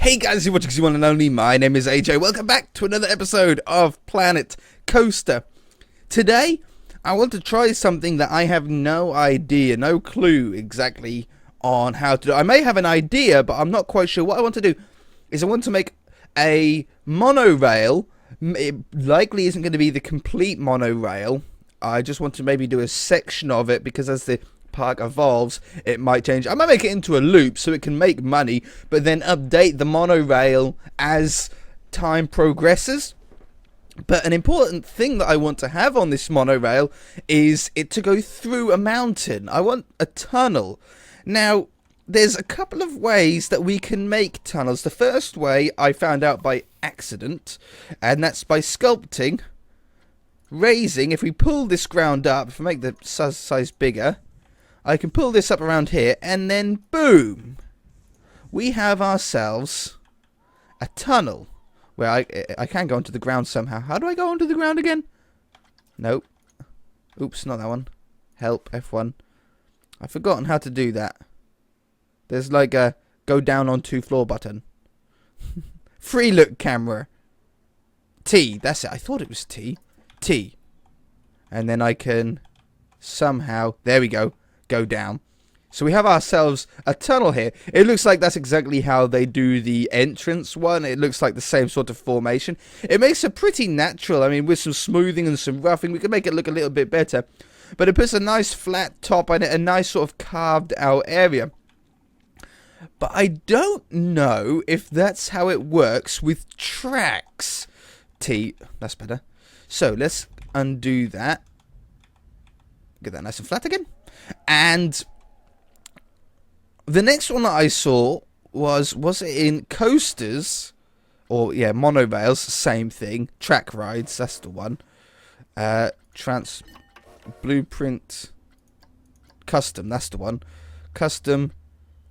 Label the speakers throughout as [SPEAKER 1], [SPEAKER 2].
[SPEAKER 1] Hey guys, you're watching the one and only. My name is AJ. Welcome back to another episode of Planet Coaster. Today, I want to try something that I have no idea, no clue exactly on how to do. I may have an idea, but I'm not quite sure. What I want to do is I want to make a monorail. It likely isn't going to be the complete monorail. I just want to maybe do a section of it because as the park evolves, it might change. I might make it into a loop so it can make money, but then update the monorail as time progresses. But an important thing that I want to have on this monorail is it to go through a mountain. I want a tunnel. Now, there's a couple of ways that we can make tunnels. The first way I found out by accident, and that's by sculpting, raising. If we pull this ground up, if I make the size bigger, I can pull this up around here, and then boom, we have ourselves a tunnel where I can go onto the ground somehow. How do I go onto the ground again? Nope. Oops, not that one. Help, F1. I've forgotten how to do that. There's like a go down on 2 floor button. Free look camera. T, that's it. I thought it was T. T. And then I can somehow, there we go, go down. So we have ourselves a tunnel here. It looks like that's exactly how they do the entrance one. It looks like the same sort of formation. It makes it pretty natural. I mean, with some smoothing and some roughing, we can make it look a little bit better. But it puts a nice flat top on it, a nice sort of carved out area. But I don't know if that's how it works with tracks. T, that's better. So let's undo that. Get that nice and flat again. And the next one that I saw was it in coasters, or yeah, monorails, same thing. Track rides, that's the one. Blueprint custom, that's the one. Custom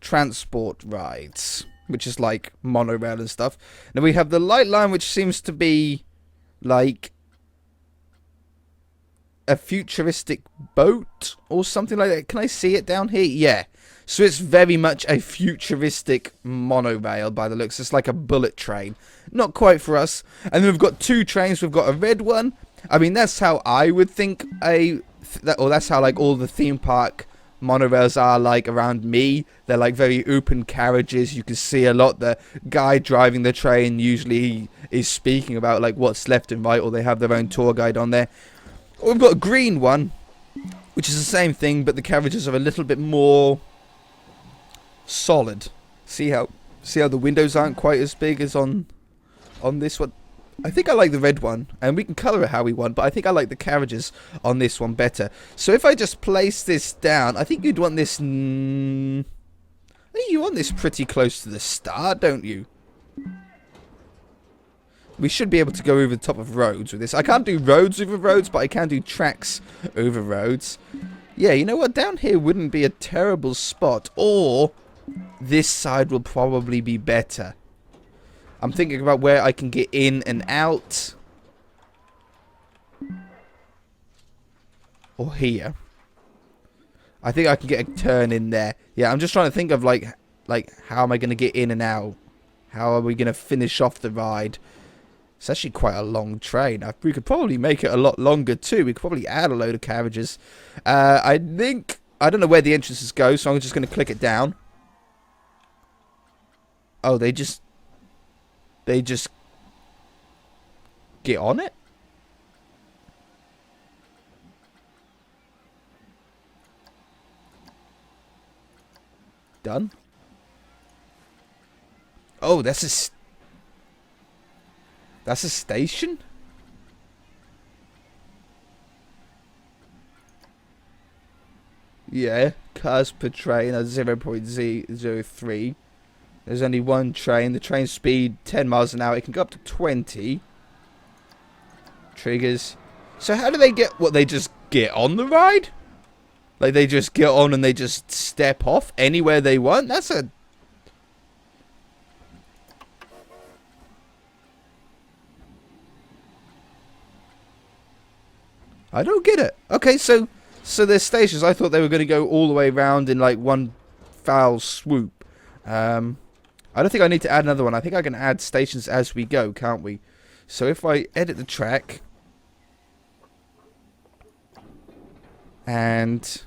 [SPEAKER 1] transport rides, which is like monorail and stuff. Now we have the light line, which seems to be like a futuristic boat or something like that. Can I see it down here? Yeah. So it's very much a futuristic monorail by the looks. It's like a bullet train. Not quite for us. And then we've got 2 trains. We've got a red one. I mean, that's how I would think that's how like all the theme park monorails are like around me. They're like very open carriages. You can see a lot. The guy driving the train usually is speaking about like what's left and right, or they have their own tour guide on there. We've got a green one, which is the same thing, but the carriages are a little bit more solid. See how the windows aren't quite as big as on this one. I think I like the red one, and we can colour it how we want, but I think I like the carriages on this one better. So if I just place this down, I think you'd want this. I think you want this pretty close to the start, don't you? We should be able to go over the top of roads with this. I can't do roads over roads, but I can do tracks over roads. Yeah, you know what? Down here wouldn't be a terrible spot. Or this side will probably be better. I'm thinking about where I can get in and out. Or here. I think I can get a turn in there. Yeah, I'm just trying to think of like how am I going to get in and out? How are we going to finish off the ride? It's actually quite a long train. We could probably make it a lot longer too. We could probably add a load of carriages. I don't know where the entrances go, so I'm just going to click it down. Oh, they just get on it? Done. Oh, that's a station? Yeah, cars per train are 0.03. There's only one train. The train speed 10 miles an hour. It can go up to 20. Triggers. So how do they get... What, they just get on the ride? Like they just get on and they just step off anywhere they want? That's a... I don't get it. Okay, so there's stations. I thought they were going to go all the way around in like one foul swoop. I don't think I need to add another one. I think I can add stations as we go, can't we? So if I edit the track... And...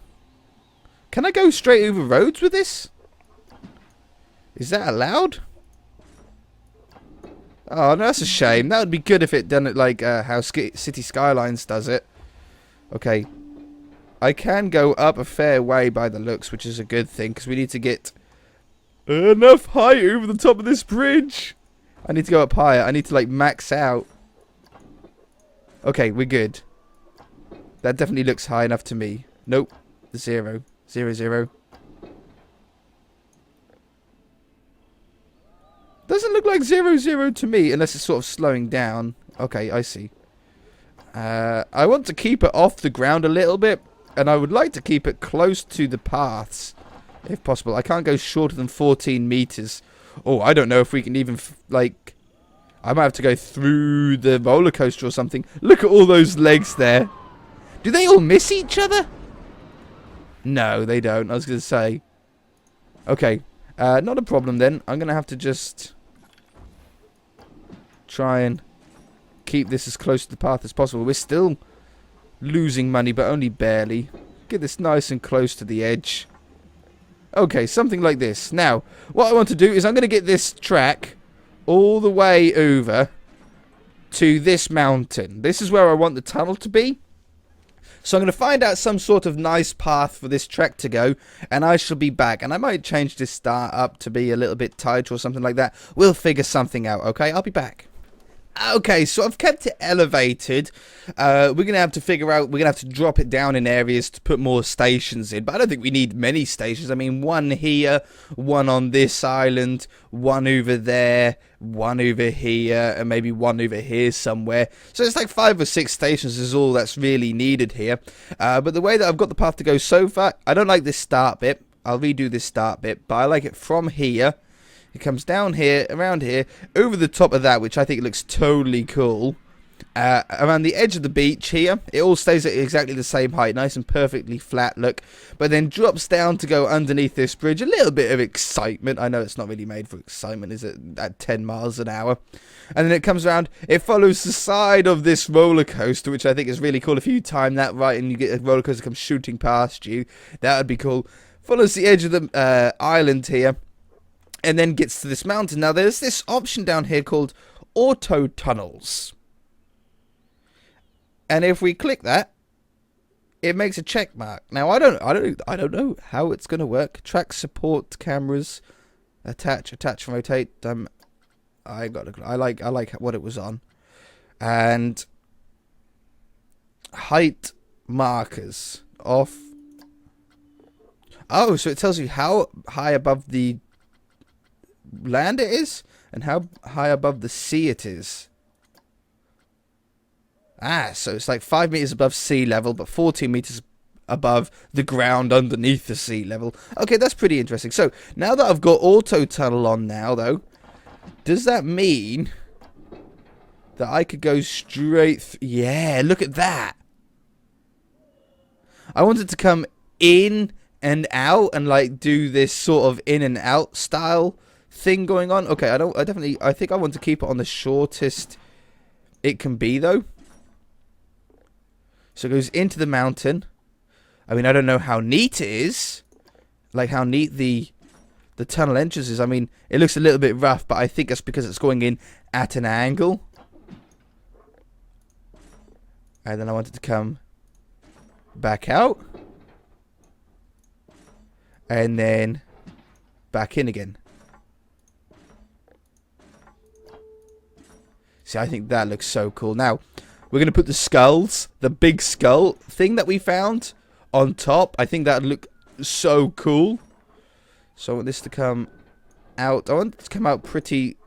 [SPEAKER 1] Can I go straight over roads with this? Is that allowed? Oh, no, that's a shame. That would be good if it done it like how City Skylines does it. Okay. I can go up a fair way by the looks, which is a good thing, because we need to get enough height over the top of this bridge. I need to go up higher. I need to, like, max out. Okay, we're good. That definitely looks high enough to me. Nope. 0. 0, 0. Doesn't look like 0, 0 to me, unless it's sort of slowing down. Okay, I see. I want to keep it off the ground a little bit, and I would like to keep it close to the paths, if possible. I can't go shorter than 14 meters. Oh, I don't know if we can even, like... I might have to go through the roller coaster or something. Look at all those legs there. Do they all miss each other? No, they don't. I was going to say. Okay. Not a problem then. I'm going to have to just try and keep this as close to the path as possible. We're still losing money, but only barely. Get this nice and close to the edge. Okay, something like this. Now, what I want to do is I'm going to get this track all the way over to this mountain. This is where I want the tunnel to be. So I'm going to find out some sort of nice path for this track to go, and I shall be back. And I might change this start up to be a little bit tighter or something like that. We'll figure something out, okay? I'll be back. Okay, so I've kept it elevated. We're going to have to figure out, we're going to have to drop it down in areas to put more stations in. But I don't think we need many stations. I mean, one here, one on this island, one over there, one over here, and maybe one over here somewhere. So it's like 5 or 6 stations is all that's really needed here. But the way that I've got the path to go so far, I don't like this start bit. I'll redo this start bit, but I like it from here. It comes down here, around here, over the top of that, which I think looks totally cool. Around the edge of the beach here, it all stays at exactly the same height, nice and perfectly flat look, but then drops down to go underneath this bridge. A little bit of excitement. I know it's not really made for excitement, is it? At 10 miles an hour. And then it comes around, it follows the side of this roller coaster, which I think is really cool. If you time that right and you get a roller coaster come shooting past you, that would be cool. Follows the edge of the island here. And then gets to this mountain. Now there's this option down here called auto tunnels. And if we click that, it makes a check mark. Now I don't know how it's gonna work. Track support cameras, attach and rotate. I like what it was on. And height markers off. Oh, so it tells you how high above the land it is and how high above the sea it is. So it's like 5 meters above sea level, but 14 meters above the ground underneath the sea level. Okay, that's pretty interesting. So now that I've got auto tunnel on now, though, does that mean that I could go straight? Yeah, look at that. I wanted to come in and out and like do this sort of in and out style thing going on. Okay, I think I want to keep it on the shortest it can be, though. So it goes into the mountain. I mean, I don't know how neat it is, like how neat the tunnel entrance is. I mean, it looks a little bit rough, but I think that's because it's going in at an angle. And then I wanted to come back out and then back in again. See, I think that looks so cool. Now, we're going to put the skulls, the big skull thing that we found on top. I think that would look so cool. So I want this to come out. I want it to come out pretty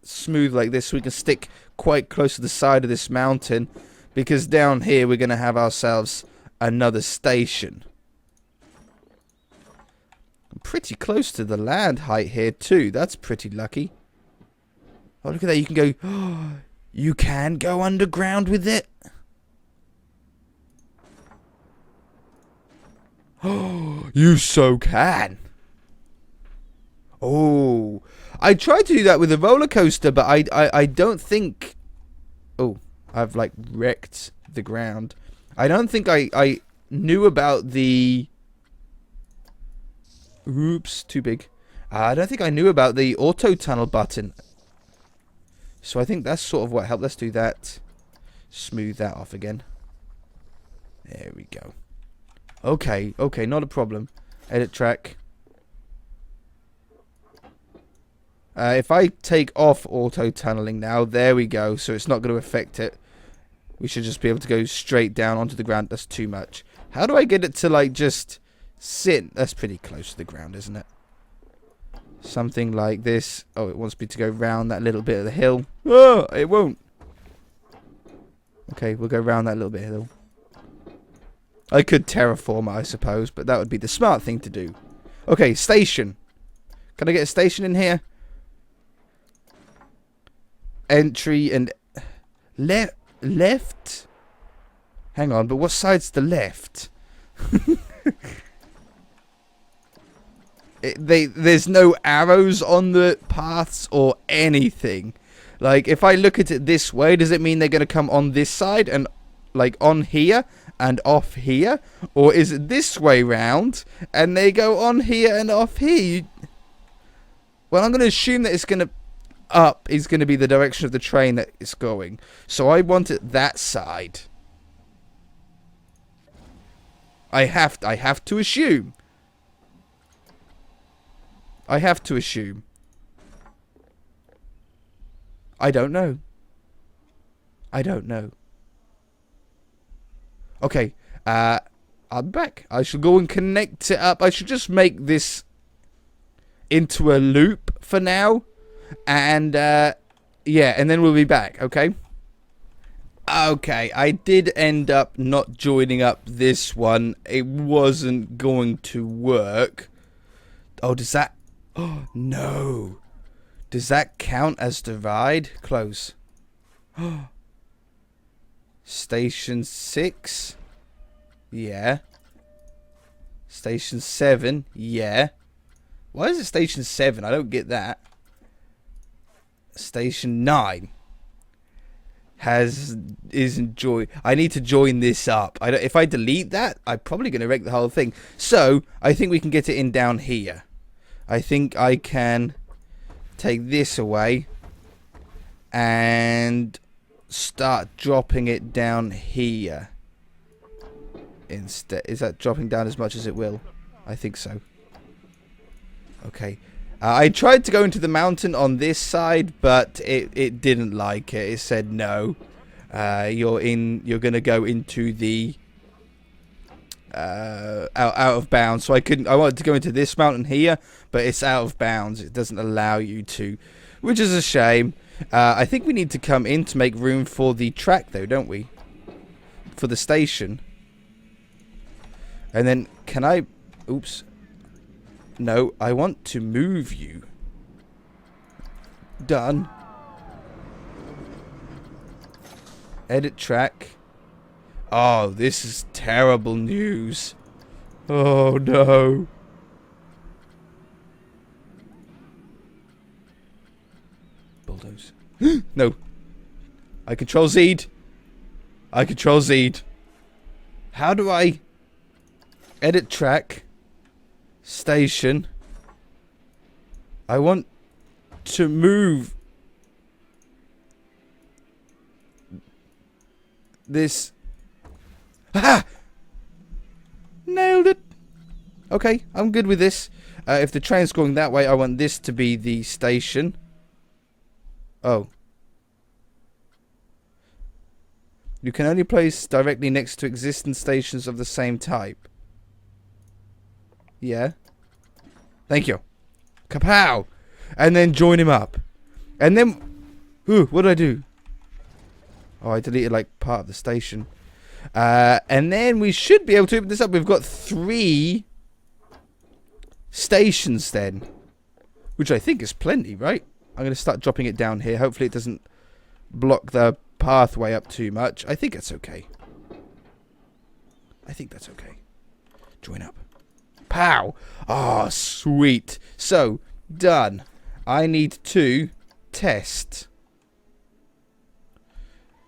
[SPEAKER 1] smooth like this so we can stick quite close to the side of this mountain. Because down here we're going to have ourselves another station. I'm pretty close to the land height here too. That's pretty lucky. Oh, look at that. You can go... Oh, you can go underground with it. Oh, you so can. Oh, I tried to do that with a roller coaster, but I don't think. Oh, I've like wrecked the ground. I don't think I knew about the. Oops, too big. I don't think I knew about the auto tunnel button. So I think that's sort of what helped. Let's do that. Smooth that off again. There we go. Okay, okay, not a problem. Edit track. If I take off auto tunneling now, there we go. So it's not going to affect it. We should just be able to go straight down onto the ground. That's too much. How do I get it to like just sit? That's pretty close to the ground, isn't it? Something like this. Oh, it wants me to go round that little bit of the hill. Oh, it won't. Okay, we'll go round that little bit of hill. I could terraform it, I suppose, but that would be the smart thing to do. Okay, station. Can I get a station in here? Entry and left. Hang on, but what side's the left? There's no arrows on the paths or anything. Like, if I look at it this way, does it mean they're going to come on this side and, like, on here and off here? Or is it this way round and they go on here and off here? Well, I'm going to assume that it's going to... Up is going to be the direction of the train that it's going. So I want it that side. I have to assume. I have to assume. I don't know. I don't know. Okay. I'm back. I shall go and connect it up. I should just make this into a loop for now. And, yeah, and then we'll be back, okay? Okay, I did end up not joining up this one. It wasn't going to work. Oh, does that... Oh, no. Does that count as the ride? Close. Station 6? Yeah. Station 7? Yeah. Why is it Station 7? I don't get that. Station 9 isn't join. I need to join this up. If I delete that, I'm probably going to wreck the whole thing. So I think we can get it in down here. I think I can take this away and start dropping it down here. Instead, is that dropping down as much as it will? I think so. Okay. I tried to go into the mountain on this side, but it didn't like it. It said no. You're gonna go into the out of bounds. So I wanted to go into this mountain here, but it's out of bounds. It doesn't allow you to, which is a shame. I think we need to come in to make room for the track, though, don't we? For the station. And then can I? Oops. No, I want to move you. Done. Edit track. Oh, this is terrible news. Oh, no. Bulldoze. No. I control Z'd. I control Z'd. How do I... Edit track. Station. I want to move this. Ah! Nailed it. Okay, I'm good with this. If the train's going that way, I want this to be the station. Oh. You can only place directly next to existing stations of the same type. Yeah. Thank you. Kapow! And then join him up. And then... Ooh, what did I do? Oh, I deleted like part of the station. And then we should be able to open this up. We've got 3 stations then. Which I think is plenty, right? I'm going to start dropping it down here. Hopefully it doesn't block the pathway up too much. I think it's okay. I think that's okay. Join up. Pow! Ah, oh, sweet. So, Done. I need to test.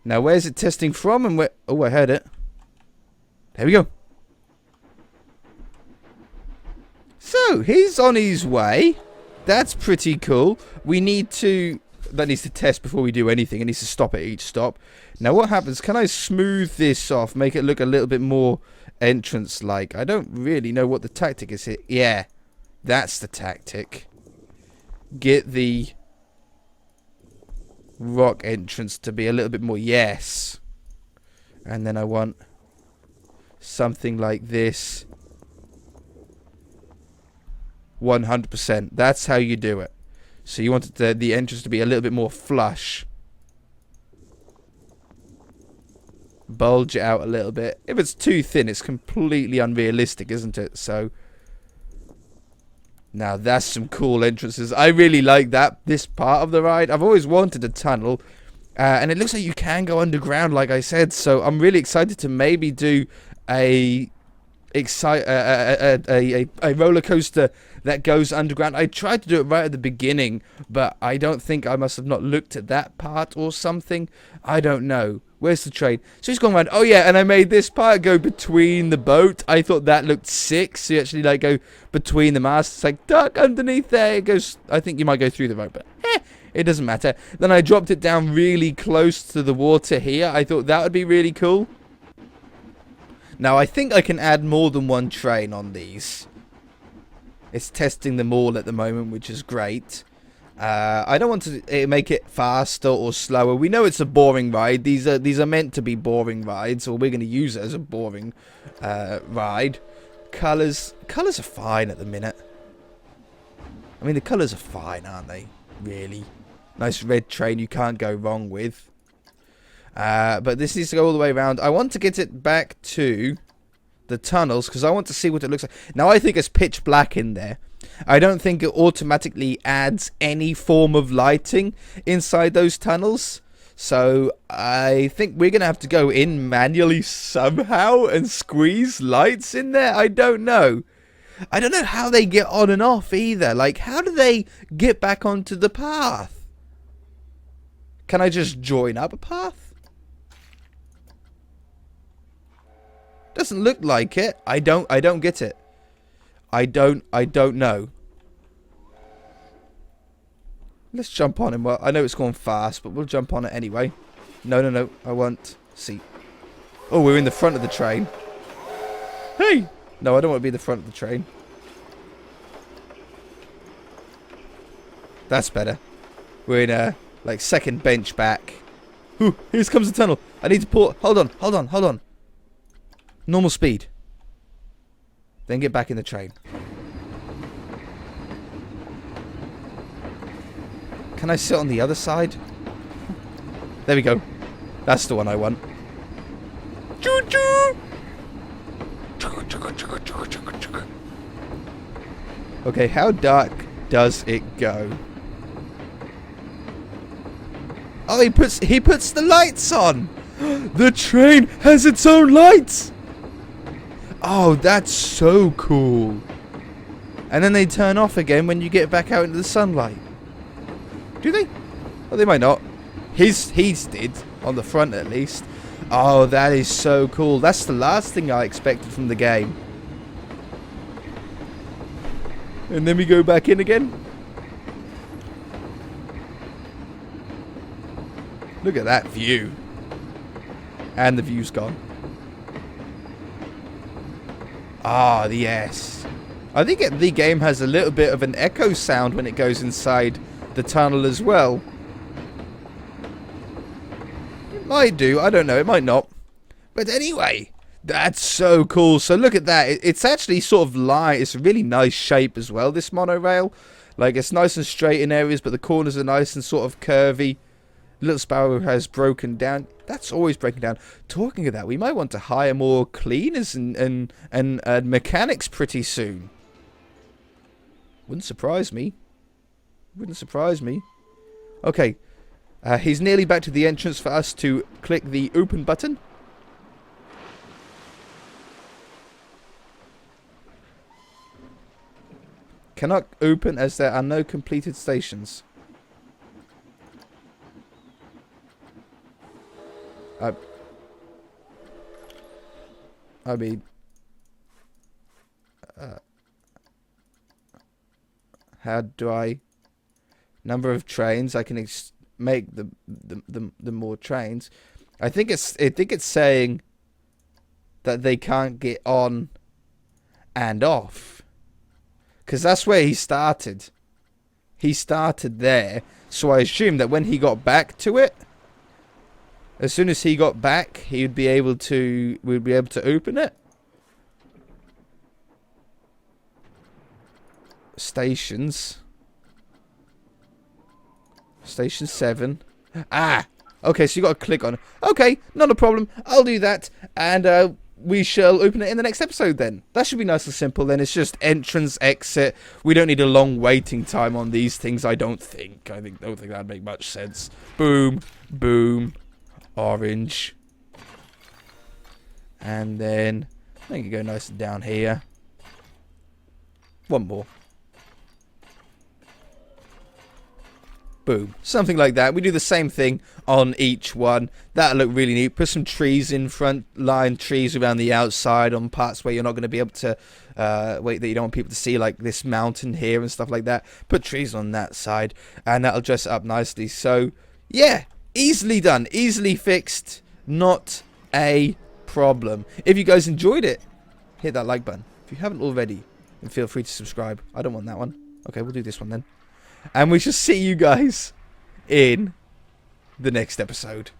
[SPEAKER 1] Now, where's it testing from and where... Oh, I heard it. There we go. So, he's on his way. That's pretty cool. We need to... That needs to test before we do anything. It needs to stop at each stop. Now, what happens? Can I smooth this off? Make it look a little bit more entrance-like? I don't really know what the tactic is here. Yeah, that's the tactic. Get the rock entrance to be a little bit more... Yes. And then I want something like this. 100%. That's how you do it. So you want the entrance to be a little bit more flush. Bulge it out a little bit. If it's too thin, it's completely unrealistic, isn't it? So now that's some cool entrances. I really like this part of the ride. I've always wanted a tunnel. And it looks like you can go underground, like I said. So I'm really excited to maybe do a roller coaster that goes underground. I tried to do it right at the beginning, but I don't think I must have not looked at that part or something. I don't know. Where's the train? So he's going around. Oh yeah, and I made this part go between the boat. I thought that looked sick. So you actually like go between the masts. It's like duck underneath there. It goes. I think you might go through the road, but it doesn't matter. Then I dropped it down really close to the water here. I thought that would be really cool. Now I think I can add more than one train on these. It's testing them all at the moment, which is great. I don't want to make it faster or slower. We know it's a boring ride. These are meant to be boring rides, or we're going to use it as a boring ride. Colours are fine at the minute. I mean, the colours are fine, aren't they? Really. Nice red train you can't go wrong with. But this needs to go all the way around. I want to get it back to the tunnels because I want to see what it looks like. Now I think it's pitch black in there. I don't think it automatically adds any form of lighting inside those tunnels. So I think we're going to have to go in manually somehow and squeeze lights in there. I don't know. I don't know how they get on and off either. Like, how do they get back onto the path? Can I just join up a path? Doesn't look like it. I don't get it. I don't know. Let's jump on him. Well, I know it's going fast, but we'll jump on it anyway. No. I want seat. Oh, we're in the front of the train. Hey! No, I don't want to be in the front of the train. That's better. We're in a, like, second bench back. Ooh, here comes the tunnel. I need to pull... Hold on. Normal speed. Then get back in the train. Can I sit on the other side? There we go. That's the one I want. Choo-choo! Okay, how dark does it go? Oh, he puts the lights on! The train has its own lights! Oh, that's so cool. And then they turn off again when you get back out into the sunlight. Do they? Oh, they might not. His did, on the front at least. Oh, that is so cool. That's the last thing I expected from the game. And then we go back in again. Look at that view. And the view's gone. Ah, yes. I think the game has a little bit of an echo sound when it goes inside the tunnel as well. It might do. I don't know. It might not. But anyway, that's so cool. So look at that. It's actually sort of light. It's a really nice shape as well, this monorail. Like, it's nice and straight in areas, but the corners are nice and sort of curvy. Little Sparrow has broken down. That's always breaking down. Talking of that, we might want to hire more cleaners and mechanics pretty soon. Wouldn't surprise me. Okay. He's nearly back to the entrance for us to click the open button. cannot open as there are no completed stations. I mean, how do I number of trains? I can make the more trains. I think it's saying that they can't get on and off, because that's where he started. He started there, so I assume that when he got back to it, as soon as he got back, we'd be able to open it. Stations. Station 7. Ah! Okay, so you got to click on it. Okay, not a problem. I'll do that. And we shall open it in the next episode then. That should be nice and simple then. It's just entrance, exit. We don't need a long waiting time on these things, I don't think. I don't think that'd make much sense. Boom. Boom. Orange. And then I think you go nice and down here. One more. Boom. Something like that. We do the same thing on each one. That'll look really neat. Put some trees in front. Line trees around the outside on parts where you're not going to be able to wait, that you don't want people to see, like this mountain here and stuff like that. Put trees on that side and that'll dress it up nicely. So yeah, easily done, easily fixed, not a problem. If you guys enjoyed it, hit that like button. If you haven't already, then feel free to subscribe. I don't want that one. Okay, we'll do this one then. And we shall see you guys in the next episode.